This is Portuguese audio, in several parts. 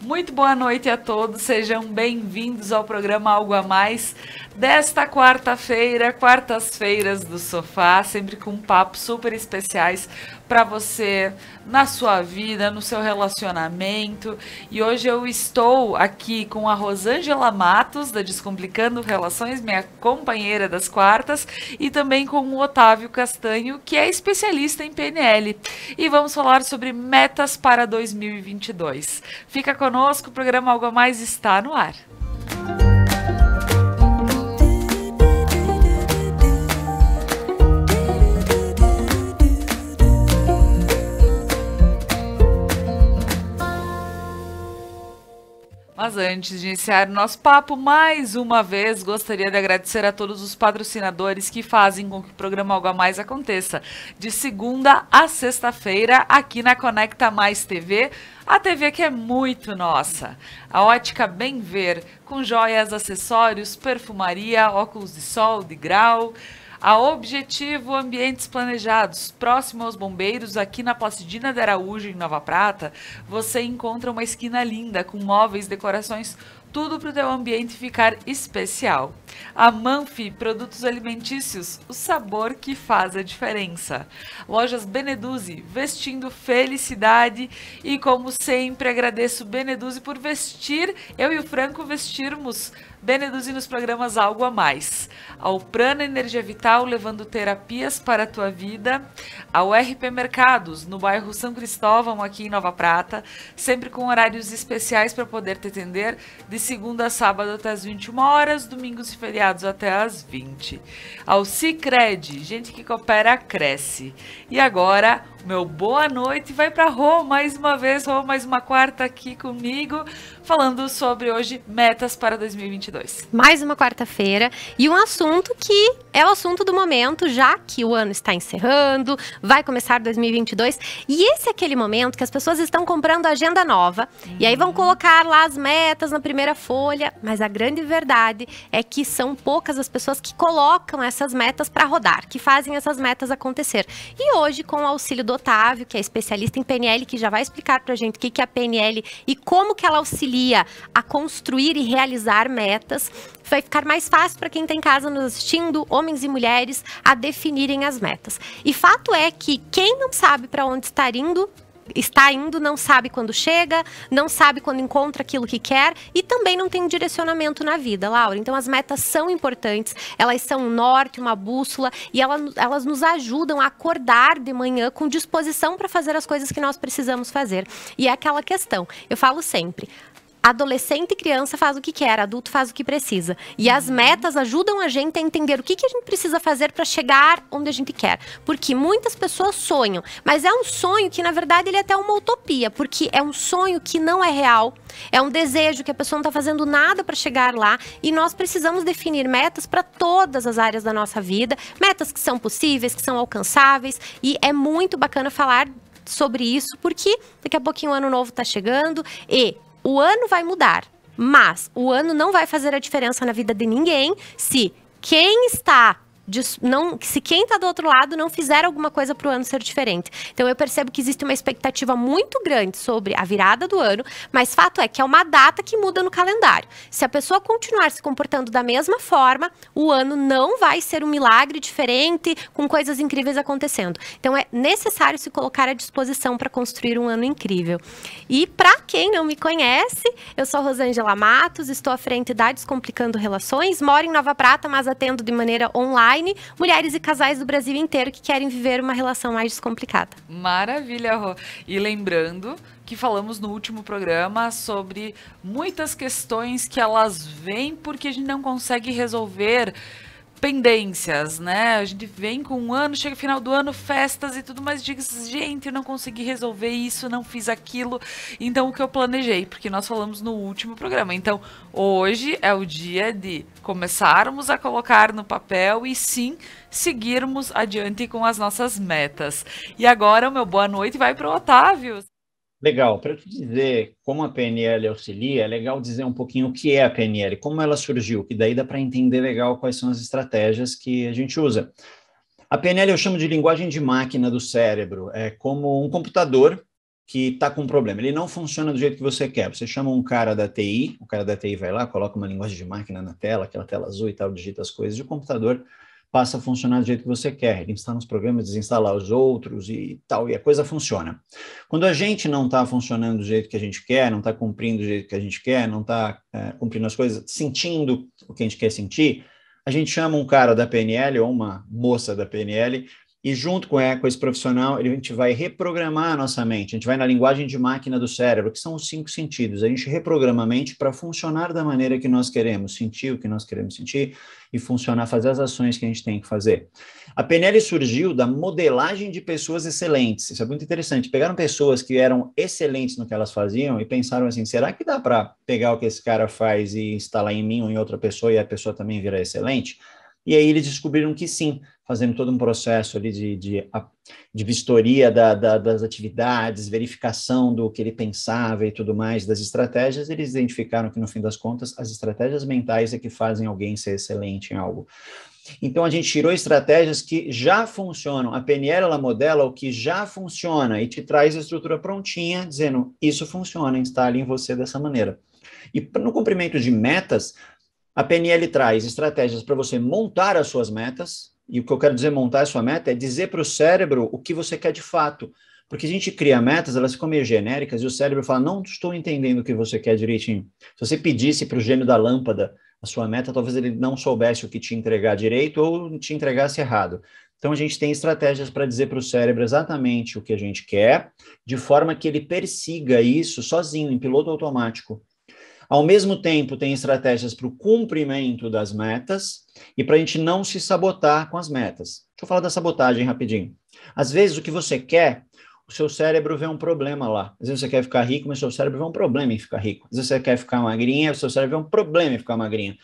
Muito boa noite a todos, sejam bem-vindos ao programa Algo a Mais desta quarta-feira, quartas-feiras do sofá, sempre com papos super especiais para você na sua vida, no seu relacionamento. E hoje eu estou aqui com a Rosângela Matos, da Descomplicando Relações, minha companheira das quartas, e também com o Otávio Castanho, que é especialista em PNL. E vamos falar sobre metas para 2022. Fica conosco, o programa Algo a Mais está no ar. Mas antes de iniciar o nosso papo, mais uma vez gostaria de agradecer a todos os patrocinadores que fazem com que o programa Algo a Mais aconteça de segunda a sexta-feira aqui na Conecta Mais TV, a TV que é muito nossa. A Ótica Bem Ver, com joias, acessórios, perfumaria, óculos de sol, de grau. A Objetivo Ambientes Planejados, próximo aos bombeiros, aqui na Placidina de Araújo, em Nova Prata, você encontra uma esquina linda com móveis, decorações, tudo para o teu ambiente ficar especial. A Manfi, produtos alimentícios, o sabor que faz a diferença. Lojas Beneduzzi, vestindo felicidade. E como sempre, agradeço Beneduzzi por vestir, eu e o Franco vestirmos Beneduzzi nos programas Algo a Mais. Ao Prana Energia Vital, levando terapias para a tua vida. Ao RP Mercados, no bairro São Cristóvão, aqui em Nova Prata, sempre com horários especiais para poder te atender, de segunda a sábado até as 21 horas, domingos e feriados até as 20. Ao Sicredi, gente que coopera, cresce. E agora, meu boa noite vai para Rô, mais uma vez, Rô, mais uma quarta aqui comigo, falando sobre hoje metas para 2022. Mais uma quarta-feira e um assunto que é o assunto do momento, já que o ano está encerrando, vai começar 2022 e esse é aquele momento que as pessoas estão comprando agenda nova e aí vão colocar lá as metas na primeira folha, mas a grande verdade é que são poucas as pessoas que colocam essas metas para rodar, que fazem essas metas acontecer. E hoje, com o auxílio do Otávio, que é especialista em PNL, que já vai explicar pra gente o que é a PNL e como que ela auxilia a construir e realizar metas, vai ficar mais fácil para quem está em casa nos assistindo, homens e mulheres, a definirem as metas. E fato é que quem não sabe para onde está indo, não sabe quando chega, não sabe quando encontra aquilo que quer e também não tem um direcionamento na vida, Laura. Então as metas são importantes, elas são um norte, uma bússola e elas nos ajudam a acordar de manhã com disposição para fazer as coisas que nós precisamos fazer. E é aquela questão, eu falo sempre, adolescente e criança faz o que quer, adulto faz o que precisa. E as metas ajudam a gente a entender o que a gente precisa fazer para chegar onde a gente quer. Porque muitas pessoas sonham, mas é um sonho que, na verdade, ele é até uma utopia. Porque é um sonho que não é real, é um desejo que a pessoa não está fazendo nada para chegar lá. E nós precisamos definir metas para todas as áreas da nossa vida. Metas que são possíveis, que são alcançáveis. E é muito bacana falar sobre isso, porque daqui a pouquinho o ano novo está chegando e o ano vai mudar, mas o ano não vai fazer a diferença na vida de ninguém se quem está do outro lado não fizer alguma coisa para o ano ser diferente. Então eu percebo que existe uma expectativa muito grande sobre a virada do ano, mas fato é que é uma data que muda no calendário. Se a pessoa continuar se comportando da mesma forma, o ano não vai ser um milagre diferente, com coisas incríveis acontecendo. Então é necessário se colocar à disposição para construir um ano incrível. E para quem não me conhece, eu sou Rosângela Matos, estou à frente da Descomplicando Relações, moro em Nova Prata, mas atendo de maneira online mulheres e casais do Brasil inteiro que querem viver uma relação mais descomplicada. Maravilha, Rô. E lembrando que falamos no último programa sobre muitas questões que elas vêm porque a gente não consegue resolver pendências, né? A gente vem com um ano, chega final do ano, festas e tudo mais, diz, gente, eu não consegui resolver isso, não fiz aquilo, então o que eu planejei, porque nós falamos no último programa. Então, hoje é o dia de começarmos a colocar no papel e sim, seguirmos adiante com as nossas metas. E agora o meu boa noite vai para o Otávio. Legal, para eu te dizer como a PNL auxilia, é legal dizer um pouquinho o que é a PNL, como ela surgiu, que daí dá para entender legal quais são as estratégias que a gente usa. A PNL eu chamo de linguagem de máquina do cérebro, é como um computador que está com um problema, ele não funciona do jeito que você quer. Você chama um cara da TI, o cara da TI vai lá, coloca uma linguagem de máquina na tela, aquela tela azul e tal, digita as coisas, e o computador passa a funcionar do jeito que você quer. Ele instala os programas, desinstala os outros e tal, e a coisa funciona. Quando a gente não está funcionando do jeito que a gente quer, não está cumprindo do jeito que a gente quer, não está cumprindo as coisas, sentindo o que a gente quer sentir, a gente chama um cara da PNL ou uma moça da PNL e junto com esse profissional, a gente vai reprogramar a nossa mente, a gente vai na linguagem de máquina do cérebro, que são os 5 sentidos, a gente reprograma a mente para funcionar da maneira que nós queremos, sentir o que nós queremos sentir e funcionar, fazer as ações que a gente tem que fazer. A PNL surgiu da modelagem de pessoas excelentes, isso é muito interessante, pegaram pessoas que eram excelentes no que elas faziam e pensaram assim, será que dá para pegar o que esse cara faz e instalar em mim ou em outra pessoa e a pessoa também virar excelente? E aí eles descobriram que sim, fazendo todo um processo ali de vistoria das atividades, verificação do que ele pensava e tudo mais, das estratégias, eles identificaram que, no fim das contas, as estratégias mentais é que fazem alguém ser excelente em algo. Então, a gente tirou estratégias que já funcionam. A PNL, ela modela o que já funciona e te traz a estrutura prontinha, dizendo, isso funciona, instale em você dessa maneira. E no cumprimento de metas, a PNL traz estratégias para você montar as suas metas, e o que eu quero dizer montar a sua meta é dizer para o cérebro o que você quer de fato, porque a gente cria metas, elas ficam meio genéricas, e o cérebro fala, não estou entendendo o que você quer direitinho. Se você pedisse para o gênio da lâmpada a sua meta, talvez ele não soubesse o que te entregar direito ou te entregasse errado. Então, a gente tem estratégias para dizer para o cérebro exatamente o que a gente quer, de forma que ele persiga isso sozinho, em piloto automático. Ao mesmo tempo, tem estratégias para o cumprimento das metas e para a gente não se sabotar com as metas. Deixa eu falar da sabotagem rapidinho. Às vezes, o que você quer, o seu cérebro vê um problema lá. Às vezes você quer ficar rico, mas o seu cérebro vê um problema em ficar rico. Às vezes você quer ficar magrinha, o seu cérebro vê um problema em ficar magrinha.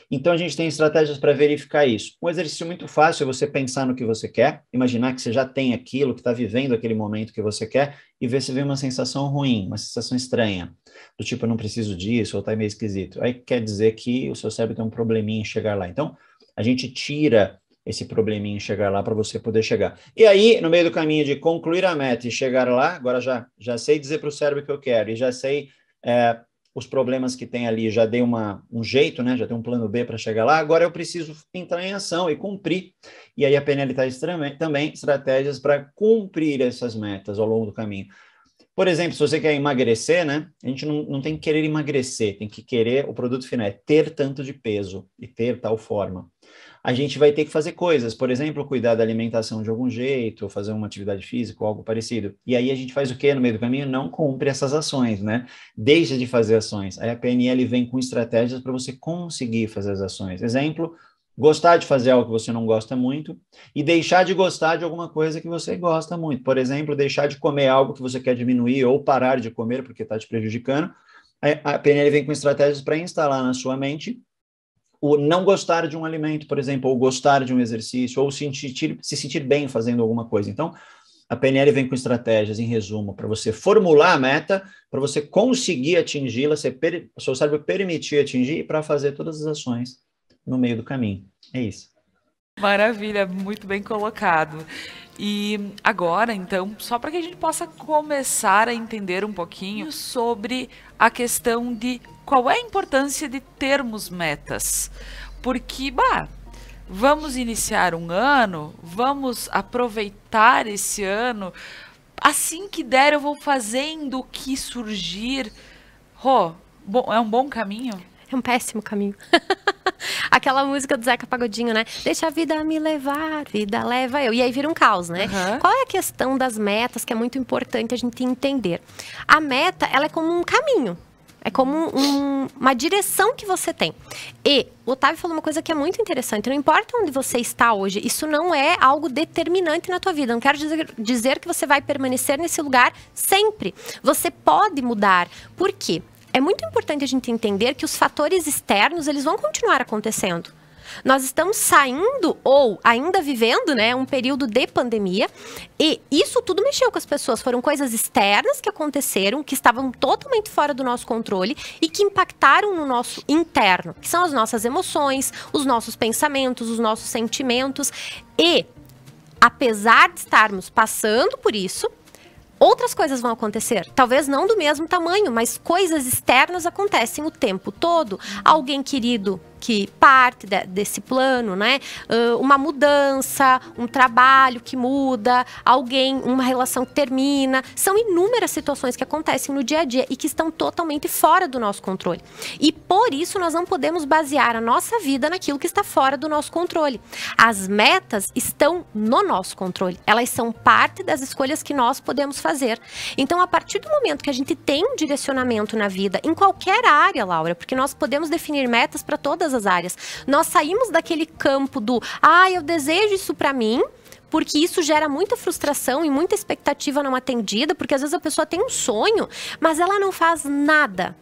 Então, a gente tem estratégias para verificar isso. Um exercício muito fácil é você pensar no que você quer, imaginar que você já tem aquilo, que está vivendo aquele momento que você quer, e ver se vem uma sensação ruim, uma sensação estranha, do tipo, eu não preciso disso, ou está meio esquisito. Aí quer dizer que o seu cérebro tem um probleminha em chegar lá. Então, a gente tira esse probleminha em chegar lá para você poder chegar. E aí, no meio do caminho de concluir a meta e chegar lá, agora já sei dizer para o cérebro o que eu quero, e já sei os problemas que tem ali, já dei um jeito, né? Já tem um plano B para chegar lá, agora eu preciso entrar em ação e cumprir. E aí a PNL traz também estratégias para cumprir essas metas ao longo do caminho. Por exemplo, se você quer emagrecer, né? A gente não tem que querer emagrecer, tem que querer, o produto final é ter tanto de peso e ter tal forma. A gente vai ter que fazer coisas, por exemplo, cuidar da alimentação de algum jeito, ou fazer uma atividade física ou algo parecido. E aí a gente faz o quê no meio do caminho? Não cumpre essas ações, né? Deixa de fazer ações. Aí a PNL vem com estratégias para você conseguir fazer as ações. Exemplo, gostar de fazer algo que você não gosta muito e deixar de gostar de alguma coisa que você gosta muito. Por exemplo, deixar de comer algo que você quer diminuir ou parar de comer porque está te prejudicando. A PNL vem com estratégias para instalar na sua mente o não gostar de um alimento, por exemplo, ou gostar de um exercício, ou se sentir bem fazendo alguma coisa. Então, a PNL vem com estratégias, em resumo, para você formular a meta, para você conseguir atingi-la, o seu cérebro permitir atingir e para fazer todas as ações no meio do caminho. É isso. Maravilha, muito bem colocado. E agora, então, só para que a gente possa começar a entender um pouquinho sobre a questão de qual é a importância de termos metas. Porque, vamos iniciar um ano, vamos aproveitar esse ano, assim que der eu vou fazendo o que surgir. É um bom caminho? É um péssimo caminho. Aquela música do Zeca Pagodinho, né? Deixa a vida me levar, vida leva eu. E aí vira um caos, né? Uhum. Qual é a questão das metas que é muito importante a gente entender? A meta, ela é como um caminho. É como uma direção que você tem. E o Otávio falou uma coisa que é muito interessante. Não importa onde você está hoje, isso não é algo determinante na tua vida. Não quero dizer que você vai permanecer nesse lugar sempre. Você pode mudar. Por quê? É muito importante a gente entender que os fatores externos, eles vão continuar acontecendo. Nós estamos saindo ou ainda vivendo, né, um período de pandemia e isso tudo mexeu com as pessoas. Foram coisas externas que aconteceram, que estavam totalmente fora do nosso controle e que impactaram no nosso interno, que são as nossas emoções, os nossos pensamentos, os nossos sentimentos. E, apesar de estarmos passando por isso, outras coisas vão acontecer. Talvez não do mesmo tamanho, mas coisas externas acontecem o tempo todo. Alguém querido que parte desse plano, né? Uma mudança, um trabalho que muda, uma relação que termina. São inúmeras situações que acontecem no dia a dia e que estão totalmente fora do nosso controle. E por isso nós não podemos basear a nossa vida naquilo que está fora do nosso controle. As metas estão no nosso controle. Elas são parte das escolhas que nós podemos fazer. Então, a partir do momento que a gente tem um direcionamento na vida, em qualquer área, Laura, porque nós podemos definir metas para todas as áreas. Nós saímos daquele campo do, eu desejo isso para mim, porque isso gera muita frustração e muita expectativa não atendida, porque às vezes a pessoa tem um sonho, mas ela não faz nada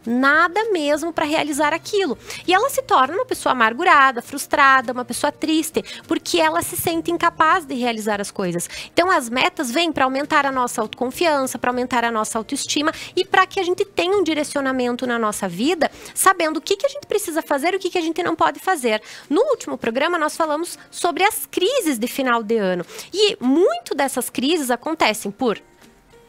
mesmo para realizar aquilo. E ela se torna uma pessoa amargurada, frustrada, uma pessoa triste, porque ela se sente incapaz de realizar as coisas. Então as metas vêm para aumentar a nossa autoconfiança, para aumentar a nossa autoestima e para que a gente tenha um direcionamento na nossa vida, sabendo o que a gente precisa fazer e o que a gente não pode fazer. No último programa nós falamos sobre as crises de final de ano. E muito dessas crises acontecem por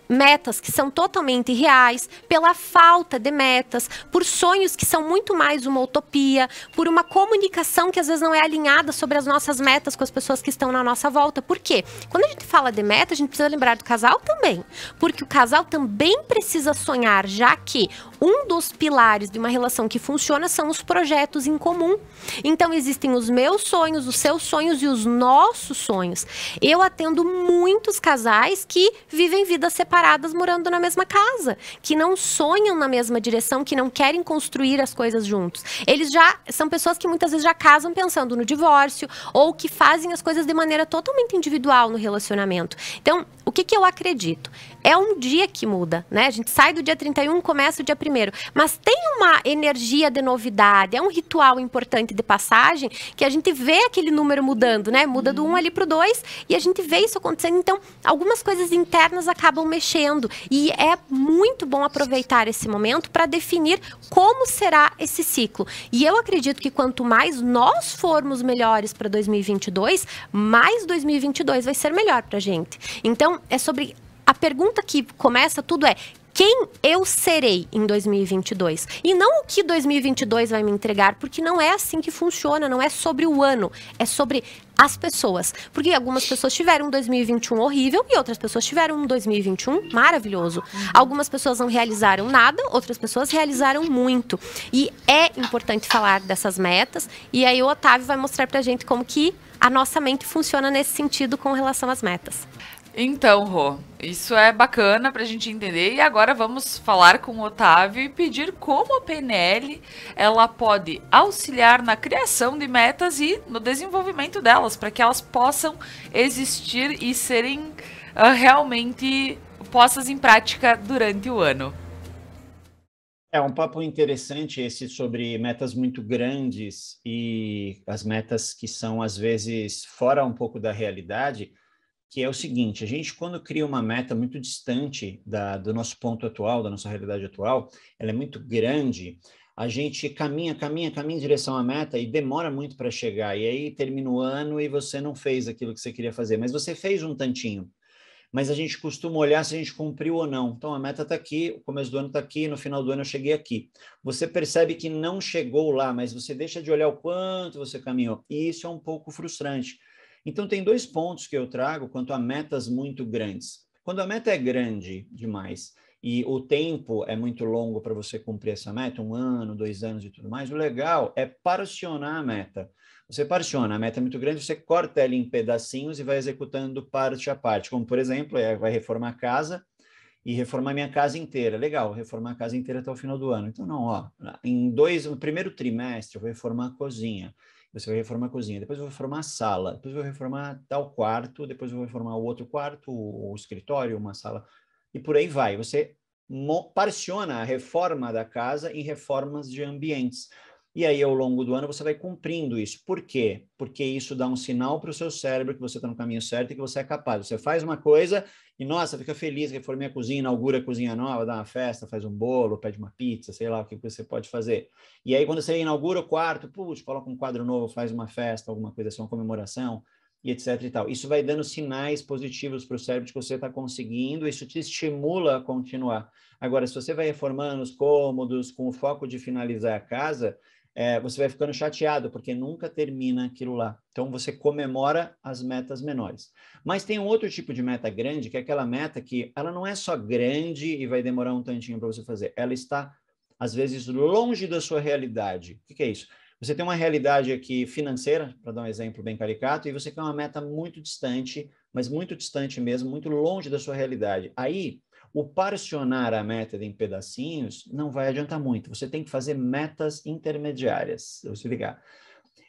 metas que são totalmente irreais, pela falta de metas, por sonhos que são muito mais uma utopia, por uma comunicação que às vezes não é alinhada sobre as nossas metas com as pessoas que estão na nossa volta. Por quê? Quando a gente fala de meta, a gente precisa lembrar do casal também, porque o casal também precisa sonhar, já que um dos pilares de uma relação que funciona são os projetos em comum. Então existem os meus sonhos, os seus sonhos e os nossos sonhos. Eu atendo muitos casais que vivem vidas separadas morando na mesma casa, que não sonham na mesma direção, que não querem construir as coisas juntos. Eles já são pessoas que muitas vezes já casam pensando no divórcio ou que fazem as coisas de maneira totalmente individual no relacionamento. Então, o que eu acredito? É um dia que muda, né? A gente sai do dia 31, começa o dia 1º, mas tem uma energia de novidade, é um ritual importante de passagem que a gente vê aquele número mudando, né? Muda do 1 ali pro 2 e a gente vê isso acontecendo. Então, algumas coisas internas acabam mexendo e é muito bom aproveitar esse momento para definir como será esse ciclo. E eu acredito que quanto mais nós formos melhores para 2022, mais 2022 vai ser melhor pra gente. Então, é sobre... A pergunta que começa tudo é: quem eu serei em 2022? E não o que 2022 vai me entregar, porque não é assim que funciona, não é sobre o ano, é sobre as pessoas. Porque algumas pessoas tiveram um 2021 horrível e outras pessoas tiveram um 2021 maravilhoso. Algumas pessoas não realizaram nada, outras pessoas realizaram muito. E é importante falar dessas metas, e aí o Otávio vai mostrar pra gente como que a nossa mente funciona nesse sentido com relação às metas. Então, Rô, isso é bacana para a gente entender e agora vamos falar com o Otávio e pedir como a PNL ela pode auxiliar na criação de metas e no desenvolvimento delas, para que elas possam existir e serem realmente postas em prática durante o ano. É um papo interessante esse sobre metas muito grandes e as metas que são, às vezes, fora um pouco da realidade, que é o seguinte: a gente, quando cria uma meta muito distante do nosso ponto atual, da nossa realidade atual, ela é muito grande, a gente caminha em direção à meta e demora muito para chegar, e aí termina o ano e você não fez aquilo que você queria fazer, mas você fez um tantinho. Mas a gente costuma olhar se a gente cumpriu ou não. Então, a meta está aqui, o começo do ano está aqui, no final do ano eu cheguei aqui. Você percebe que não chegou lá, mas você deixa de olhar o quanto você caminhou, e isso é um pouco frustrante. Então, tem 2 pontos que eu trago quanto a metas muito grandes. Quando a meta é grande demais e o tempo é muito longo para você cumprir essa meta, 1 ano, 2 anos e tudo mais, o legal é parcionar a meta. Você parciona, a meta é muito grande, você corta ela em pedacinhos e vai executando parte a parte. Como, por exemplo, vai reformar a casa e reformar minha casa inteira. Legal, reformar a casa inteira até o final do ano. Então, não, no primeiro trimestre eu vou reformar a cozinha. Você vai reformar a cozinha, depois eu vou reformar a sala, depois eu vou reformar tal quarto, depois eu vou reformar o outro quarto, o escritório, uma sala, e por aí vai. Você parciona a reforma da casa em reformas de ambientes. E aí, ao longo do ano, você vai cumprindo isso. Por quê? Porque isso dá um sinal para o seu cérebro que você está no caminho certo e que você é capaz. Você faz uma coisa e, nossa, fica feliz, reformei a cozinha, inaugura a cozinha nova, dá uma festa, faz um bolo, pede uma pizza, sei lá o que você pode fazer. E aí, quando você inaugura o quarto, coloca um quadro novo, faz uma festa, alguma coisa assim, uma comemoração. e etc e tal. Isso vai dando sinais positivos para o cérebro de que você está conseguindo, isso te estimula a continuar. Agora, se você vai reformando os cômodos com o foco de finalizar a casa, você vai ficando chateado, porque nunca termina aquilo lá. Então, você comemora as metas menores. Mas tem um outro tipo de meta grande, que é aquela meta que ela não é só grande e vai demorar um tantinho para você fazer. Ela está, às vezes, longe da sua realidade. O que é isso? Você tem uma realidade aqui financeira, para dar um exemplo bem caricato, e você quer uma meta muito distante, mas muito distante mesmo, muito longe da sua realidade. Aí, o parcionar a meta em pedacinhos não vai adiantar muito. Você tem que fazer metas intermediárias. Eu vou ligar.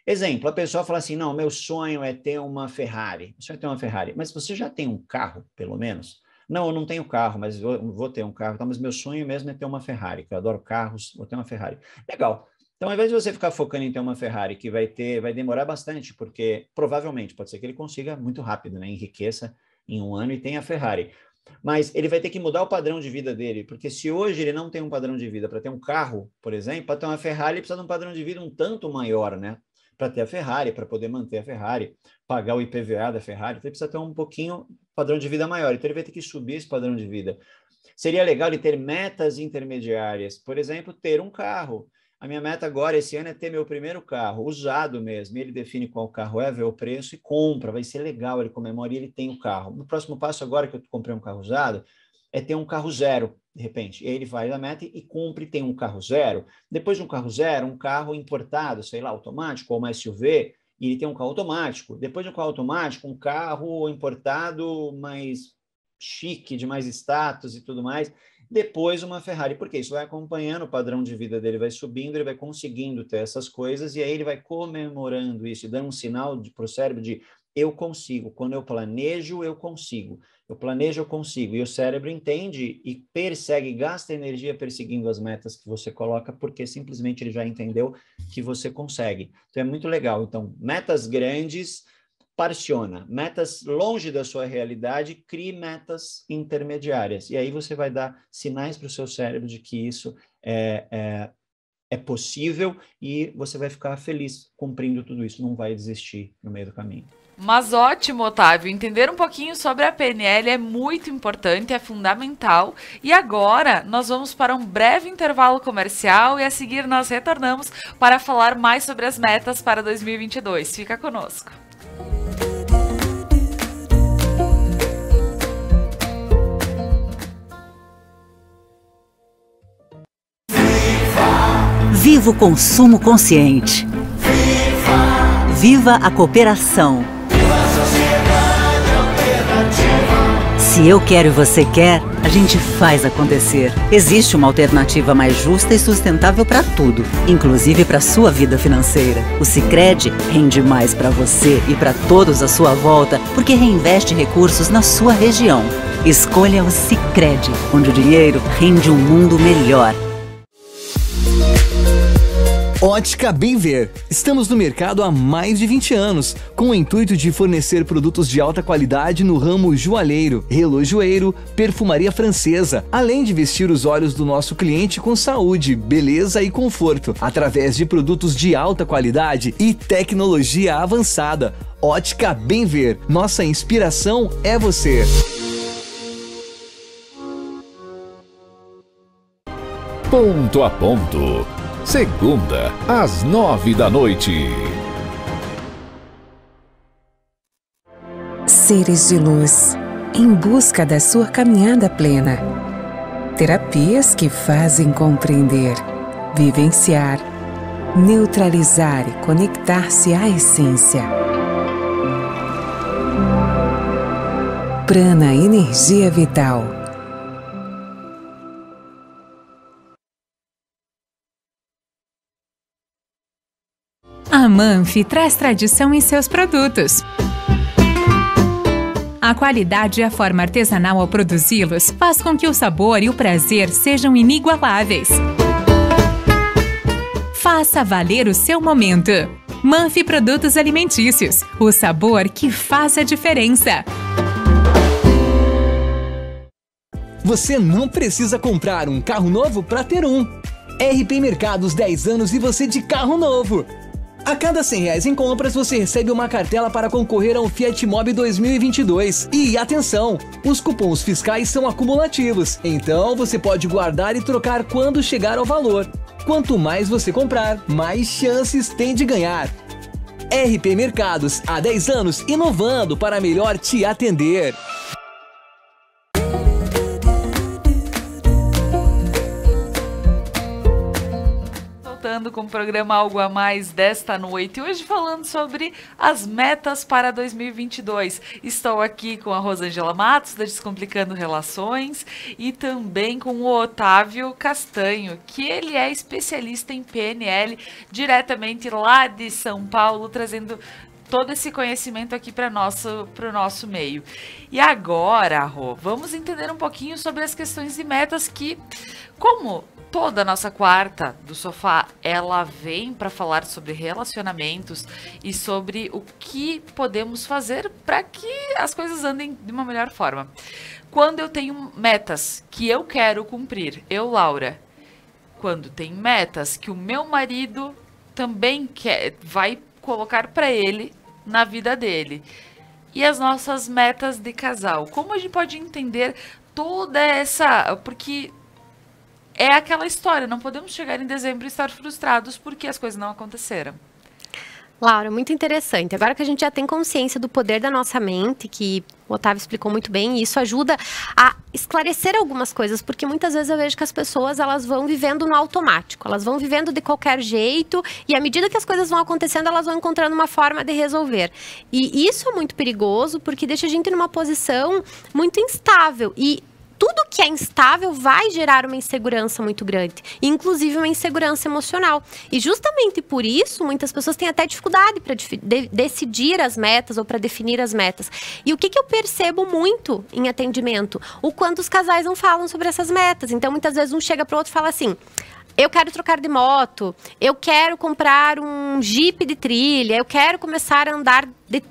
Exemplo, a pessoa fala assim, não, meu sonho é ter uma Ferrari. O sonho é ter uma Ferrari. Mas você já tem um carro, pelo menos? Não, eu não tenho carro, mas vou ter um carro. Tá? Mas meu sonho mesmo é ter uma Ferrari, que eu adoro carros, vou ter uma Ferrari. Legal. Então, ao invés de você ficar focando em ter uma Ferrari que vai demorar bastante, porque provavelmente pode ser que ele consiga muito rápido, né? Enriqueça em um ano e tenha a Ferrari. Mas ele vai ter que mudar o padrão de vida dele, porque se hoje ele não tem um padrão de vida para ter um carro, por exemplo, para ter uma Ferrari, ele precisa de um padrão de vida um tanto maior, né? Para ter a Ferrari, para poder manter a Ferrari, pagar o IPVA da Ferrari, então ele precisa ter um pouquinho padrão de vida maior, então ele vai ter que subir esse padrão de vida. Seria legal ele ter metas intermediárias, por exemplo, ter um carro. A minha meta agora, esse ano, é ter meu primeiro carro, usado mesmo. Ele define qual carro é, vê o preço e compra. Vai ser legal, ele comemora e ele tem o carro. No próximo passo, agora que eu comprei um carro usado, é ter um carro zero, de repente. E aí ele vai na meta e cumpre, tem um carro zero. Depois de um carro zero, um carro importado, sei lá, automático ou uma SUV, e ele tem um carro automático. Depois de um carro automático, um carro importado mais chique, de mais status e tudo mais. Depois uma Ferrari, porque isso vai acompanhando, o padrão de vida dele vai subindo, ele vai conseguindo ter essas coisas, e aí ele vai comemorando isso, dando um sinal para o cérebro de eu consigo, quando eu planejo, eu consigo, eu planejo, eu consigo, e o cérebro entende e persegue, gasta energia perseguindo as metas que você coloca, porque simplesmente ele já entendeu que você consegue. Então é muito legal. Então, metas grandes, parciona. Metas longe da sua realidade, crie metas intermediárias. E aí você vai dar sinais para o seu cérebro de que isso é possível e você vai ficar feliz cumprindo tudo isso. Não vai desistir no meio do caminho. Mas ótimo, Otávio. Entender um pouquinho sobre a PNL é muito importante, é fundamental. E agora nós vamos para um breve intervalo comercial e a seguir nós retornamos para falar mais sobre as metas para 2022. Fica conosco. Viva o consumo consciente. Viva a cooperação. Se eu quero e você quer, a gente faz acontecer. Existe uma alternativa mais justa e sustentável para tudo, inclusive para sua vida financeira. O Sicredi rende mais para você e para todos à sua volta, porque reinveste recursos na sua região. Escolha o Sicredi, onde o dinheiro rende um mundo melhor. Ótica Bem Ver. Estamos no mercado há mais de 20 anos, com o intuito de fornecer produtos de alta qualidade no ramo joalheiro, relojoeiro, perfumaria francesa, além de vestir os olhos do nosso cliente com saúde, beleza e conforto, através de produtos de alta qualidade e tecnologia avançada. Ótica Bem Ver. Nossa inspiração é você. Ponto a Ponto. Segunda, às 9 da noite. Seres de luz, em busca da sua caminhada plena. Terapias que fazem compreender, vivenciar, neutralizar e conectar-se à essência. Prana Energia Vital. A Manfi traz tradição em seus produtos. A qualidade e a forma artesanal ao produzi-los faz com que o sabor e o prazer sejam inigualáveis. Faça valer o seu momento. Manfi Produtos Alimentícios, o sabor que faz a diferença. Você não precisa comprar um carro novo para ter um. RP Mercados 10 anos e você de carro novo. A cada R$100 em compras, você recebe uma cartela para concorrer a um Fiat Mobi 2022. E atenção, os cupons fiscais são acumulativos, então você pode guardar e trocar quando chegar ao valor. Quanto mais você comprar, mais chances tem de ganhar. RP Mercados, há 10 anos, inovando para melhor te atender. Com o programa Algo a Mais desta noite, hoje falando sobre as metas para 2022. Estou aqui com a Rosângela Matos, da Descomplicando Relações, e também com o Otávio Castanho, que ele é especialista em PNL, diretamente lá de São Paulo, trazendo todo esse conhecimento aqui para o nosso meio. E agora, Rô, vamos entender um pouquinho sobre as questões de metas que, como toda a nossa quarta do sofá, ela vem para falar sobre relacionamentos e sobre o que podemos fazer para que as coisas andem de uma melhor forma. Quando eu tenho metas que eu quero cumprir, eu, Laura, quando tem metas que o meu marido também vai colocar para ele na vida dele, e as nossas metas de casal, como a gente pode entender toda essa... Porque é aquela história, não podemos chegar em dezembro e estar frustrados porque as coisas não aconteceram. Laura, muito interessante. Agora que a gente já tem consciência do poder da nossa mente, que o Otávio explicou muito bem, e isso ajuda a esclarecer algumas coisas, porque muitas vezes eu vejo que as pessoas, elas vão vivendo no automático, elas vão vivendo de qualquer jeito, e à medida que as coisas vão acontecendo, elas vão encontrando uma forma de resolver. E isso é muito perigoso, porque deixa a gente numa posição muito instável, e tudo que é instável vai gerar uma insegurança muito grande, inclusive uma insegurança emocional. E justamente por isso, muitas pessoas têm até dificuldade para decidir as metas ou para definir as metas. E o que eu percebo muito em atendimento? O quanto os casais não falam sobre essas metas. Então, muitas vezes um chega para o outro e fala assim: eu quero trocar de moto, eu quero comprar um Jeep de trilha, eu quero começar a andar,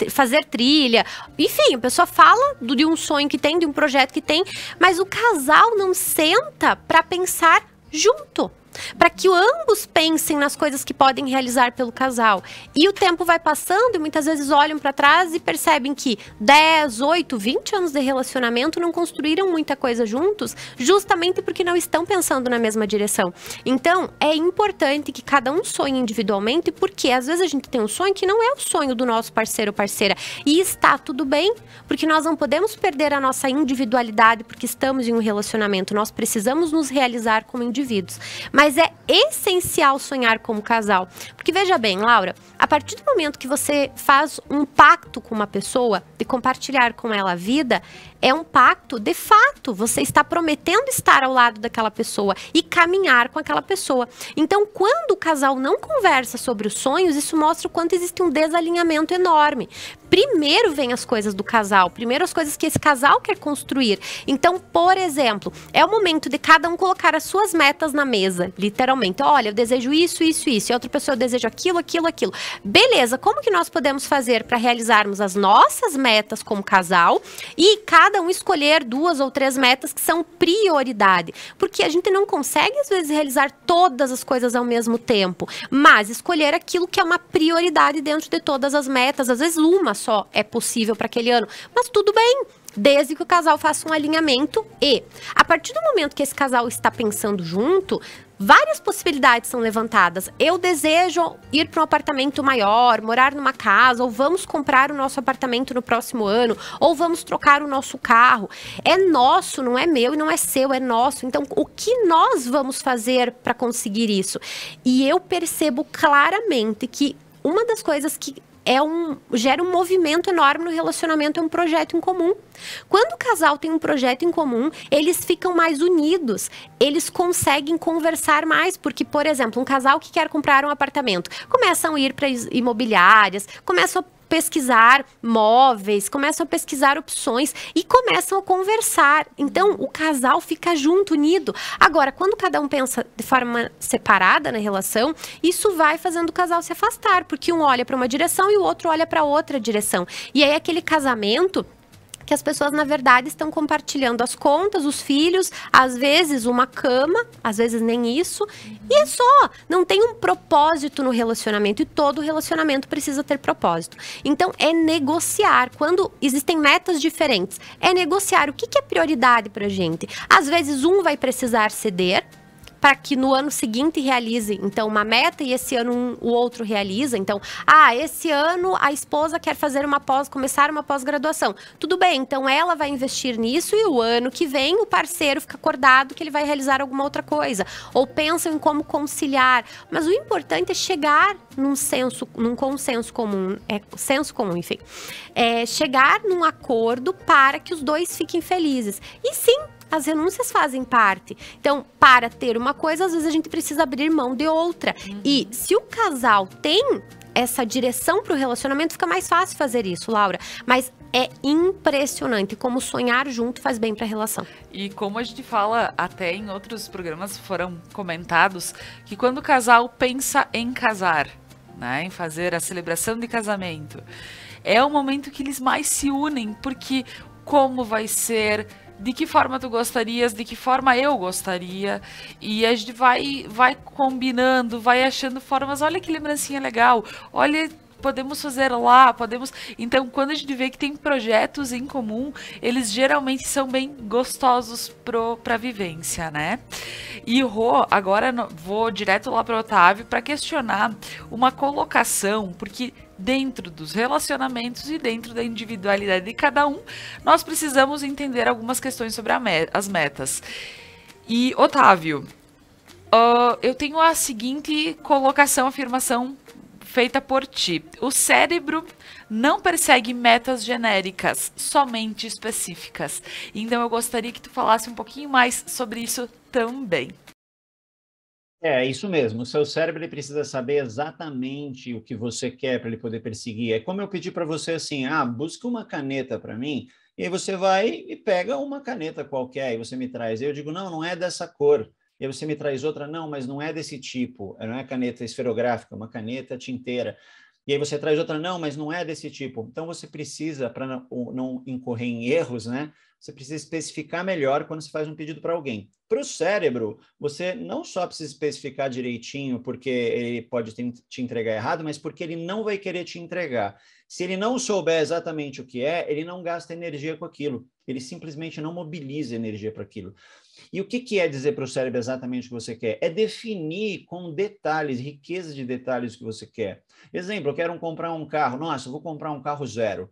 fazer trilha. Enfim, a pessoa fala de um sonho que tem, de um projeto que tem, mas o casal não senta para pensar junto, para que ambos pensem nas coisas que podem realizar pelo casal. E o tempo vai passando e muitas vezes olham para trás e percebem que 10, 8, 20 anos de relacionamento não construíram muita coisa juntos, justamente porque não estão pensando na mesma direção. Então, é importante que cada um sonhe individualmente, porque às vezes a gente tem um sonho que não é o sonho do nosso parceiro ou parceira, e está tudo bem, porque nós não podemos perder a nossa individualidade porque estamos em um relacionamento, nós precisamos nos realizar como indivíduos. Mas é essencial sonhar como casal. Porque veja bem, Laura, a partir do momento que você faz um pacto com uma pessoa, de compartilhar com ela a vida, é um pacto de fato. Você está prometendo estar ao lado daquela pessoa e caminhar com aquela pessoa. Então, quando o casal não conversa sobre os sonhos, isso mostra o quanto existe um desalinhamento enorme. Primeiro vem as coisas do casal, primeiro as coisas que esse casal quer construir. Então, por exemplo, é o momento de cada um colocar as suas metas na mesa, literalmente. Olha, eu desejo isso, isso, isso, e outra pessoa eu desejo aquilo, aquilo, aquilo. Beleza, como que nós podemos fazer para realizarmos as nossas metas como casal e cada um escolher 2 ou 3 metas que são prioridade? Porque a gente não consegue, às vezes, realizar todas as coisas ao mesmo tempo, mas escolher aquilo que é uma prioridade dentro de todas as metas, às vezes uma só é possível para aquele ano, mas tudo bem, desde que o casal faça um alinhamento. E a partir do momento que esse casal está pensando junto, várias possibilidades são levantadas. Eu desejo ir para um apartamento maior, morar numa casa, ou vamos comprar o nosso apartamento no próximo ano, ou vamos trocar o nosso carro. É nosso, não é meu e não é seu, é nosso. Então, o que nós vamos fazer para conseguir isso? E eu percebo claramente que uma das coisas que gera um movimento enorme no relacionamento, é um projeto em comum. Quando o casal tem um projeto em comum, eles ficam mais unidos, eles conseguem conversar mais, porque, por exemplo, um casal que quer comprar um apartamento, começam a ir para imobiliárias, começam a pesquisar móveis, começam a pesquisar opções e começam a conversar. Então, o casal fica junto, unido. Agora, quando cada um pensa de forma separada na relação, isso vai fazendo o casal se afastar, porque um olha para uma direção e o outro olha para outra direção. E aí, aquele casamento que as pessoas, na verdade, estão compartilhando as contas, os filhos, às vezes uma cama, às vezes nem isso, e é só, não tem um propósito no relacionamento, e todo relacionamento precisa ter propósito. Então, é negociar, quando existem metas diferentes, é negociar o que é prioridade pra gente. Às vezes, um vai precisar ceder, para que no ano seguinte realize, então, uma meta e esse ano o outro realiza. Então, esse ano a esposa quer fazer começar uma pós-graduação. Tudo bem, então ela vai investir nisso e o ano que vem o parceiro fica acordado que ele vai realizar alguma outra coisa. Ou pensam em como conciliar. Mas o importante é chegar num consenso comum, senso comum, enfim. Chegar num acordo para que os dois fiquem felizes. E sim, as renúncias fazem parte. Então, para ter uma coisa, às vezes a gente precisa abrir mão de outra. E se o casal tem essa direção para o relacionamento, fica mais fácil fazer isso, Laura. Mas é impressionante como sonhar junto faz bem para a relação. E como a gente fala, até em outros programas foram comentados, que quando o casal pensa em casar, né, em fazer a celebração de casamento, é o momento que eles mais se unem, porque como vai ser, de que forma tu gostarias, de que forma eu gostaria, e a gente vai combinando, vai achando formas, olha que lembrancinha legal, olha, podemos fazer lá, podemos... Então, quando a gente vê que tem projetos em comum, eles geralmente são bem gostosos pra vivência, né? E Rô, agora vou direto lá para o Otávio para questionar uma colocação, porque dentro dos relacionamentos e dentro da individualidade de cada um, nós precisamos entender algumas questões sobre as metas. E, Otávio, eu tenho a seguinte colocação, afirmação feita por ti. O cérebro não persegue metas genéricas, somente específicas. Então, eu gostaria que tu falasse um pouquinho mais sobre isso também. É isso mesmo. O seu cérebro ele precisa saber exatamente o que você quer para ele poder perseguir. É como eu pedi para você assim, busca uma caneta para mim, e aí você vai e pega uma caneta qualquer e você me traz. Eu digo, não é dessa cor. E aí você me traz outra, não, mas não é desse tipo. Não é caneta esferográfica, é uma caneta tinteira. E aí você traz outra, não, mas não é desse tipo. Então você precisa, para não incorrer em erros, né? Você precisa especificar melhor quando você faz um pedido para alguém. Para o cérebro, você não só precisa especificar direitinho porque ele pode te entregar errado, mas porque ele não vai querer te entregar. Se ele não souber exatamente o que é, ele não gasta energia com aquilo. Ele simplesmente não mobiliza energia para aquilo. E o que é dizer para o cérebro exatamente o que você quer? É definir com detalhes, riqueza de detalhes o que você quer. Exemplo, eu quero comprar um carro. Nossa, eu vou comprar um carro zero.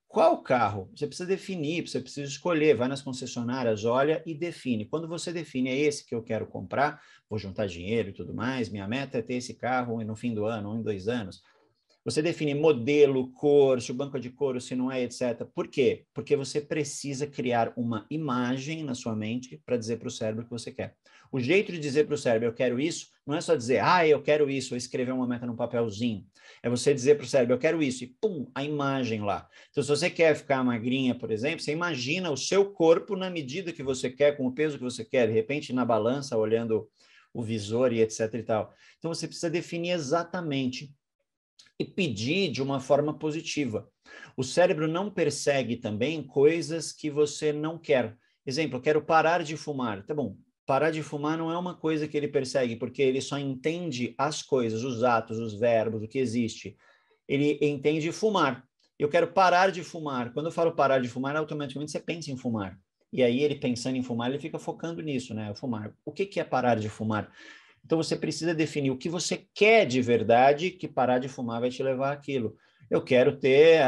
Qual carro? Você precisa definir, você precisa escolher, vai nas concessionárias, olha e define. Quando você define, é esse que eu quero comprar, vou juntar dinheiro e tudo mais, minha meta é ter esse carro no fim do ano, ou em 2 anos. Você define modelo, cor, se o banco é de couro, se não é, etc. Por quê? Porque você precisa criar uma imagem na sua mente para dizer para o cérebro o que você quer. O jeito de dizer para o cérebro, eu quero isso, não é só dizer, eu quero isso, ou escrever uma meta num papelzinho. É você dizer para o cérebro, eu quero isso, e pum, a imagem lá. Então, se você quer ficar magrinha, por exemplo, você imagina o seu corpo na medida que você quer, com o peso que você quer, de repente na balança, olhando o visor e etc e tal. Então, você precisa definir exatamente e pedir de uma forma positiva. O cérebro não persegue também coisas que você não quer. Exemplo, eu quero parar de fumar. Tá bom, parar de fumar não é uma coisa que ele persegue, porque ele só entende as coisas, os atos, os verbos, o que existe. Ele entende fumar. Eu quero parar de fumar. Quando eu falo parar de fumar, automaticamente você pensa em fumar. E aí ele pensando em fumar, ele fica focando nisso, né? Fumar. O que é parar de fumar? Então, você precisa definir o que você quer de verdade, que parar de fumar vai te levar àquilo. Eu quero ter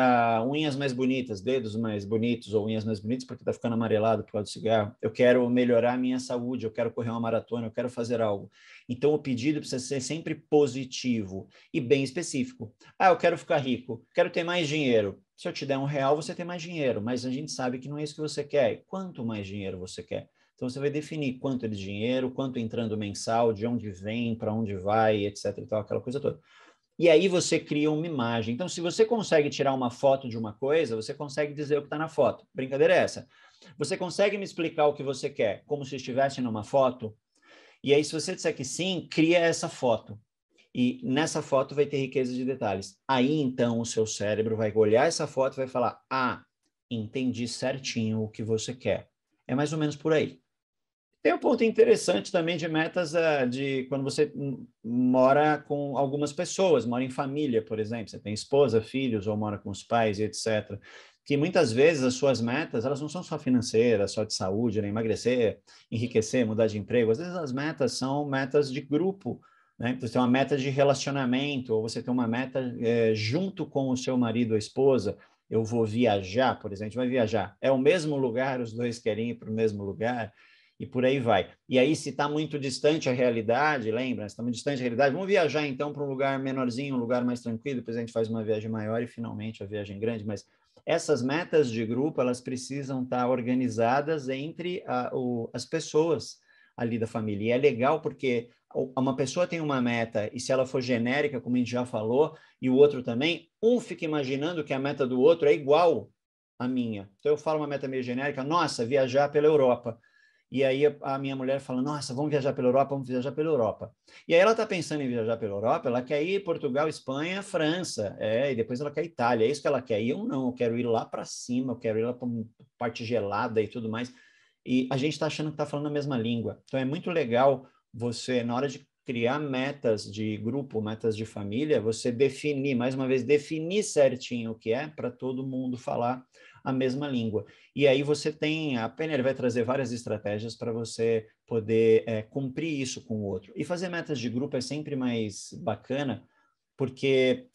unhas mais bonitas, dedos mais bonitos, ou unhas mais bonitas porque está ficando amarelado por causa do cigarro. Eu quero melhorar a minha saúde, eu quero correr uma maratona, eu quero fazer algo. Então, o pedido precisa ser sempre positivo e bem específico. Eu quero ficar rico, quero ter mais dinheiro. Se eu te der R$1, você tem mais dinheiro, mas a gente sabe que não é isso que você quer. Quanto mais dinheiro você quer? Então, você vai definir quanto é de dinheiro, quanto entrando mensal, de onde vem, para onde vai, etc. e tal, aquela coisa toda. E aí você cria uma imagem. Então, se você consegue tirar uma foto de uma coisa, você consegue dizer o que está na foto. Brincadeira é essa. Você consegue me explicar o que você quer, como se estivesse numa foto? E aí, se você disser que sim, cria essa foto. E nessa foto vai ter riqueza de detalhes. Aí, então, o seu cérebro vai olhar essa foto e vai falar, entendi certinho o que você quer. É mais ou menos por aí. Tem um ponto interessante também de metas de quando você mora com algumas pessoas, mora em família, por exemplo, você tem esposa, filhos, ou mora com os pais e etc., que muitas vezes as suas metas, elas não são só financeiras, só de saúde, né? Emagrecer, enriquecer, mudar de emprego. Às vezes as metas são metas de grupo, né? Você tem uma meta de relacionamento, ou você tem uma meta junto com o seu marido ou esposa. Eu vou viajar, por exemplo, vai viajar. É o mesmo lugar, os dois querem ir para o mesmo lugar, e por aí vai. E aí, se está muito distante a realidade, lembra? Se está muito distante a realidade, vamos viajar então para um lugar menorzinho, um lugar mais tranquilo, depois a gente faz uma viagem maior e finalmente a viagem grande. Mas essas metas de grupo, elas precisam estar organizadas entre as pessoas ali da família. E é legal porque uma pessoa tem uma meta, e se ela for genérica, como a gente já falou, e o outro também, um fica imaginando que a meta do outro é igual à minha. Então eu falo uma meta meio genérica, nossa, viajar pela Europa. E aí a minha mulher fala, nossa, vamos viajar pela Europa, vamos viajar pela Europa. E aí ela está pensando em viajar pela Europa, ela quer ir Portugal, Espanha, França, e depois ela quer Itália, é isso que ela quer. E eu não, eu quero ir lá para cima, eu quero ir lá para uma parte gelada e tudo mais. E a gente está achando que está falando a mesma língua. Então é muito legal você, na hora de criar metas de grupo, metas de família, você definir, mais uma vez, definir certinho o que é para todo mundo falar a mesma língua. E aí você tem, a PNL vai trazer várias estratégias para você poder cumprir isso com o outro. E fazer metas de grupo é sempre mais bacana, porque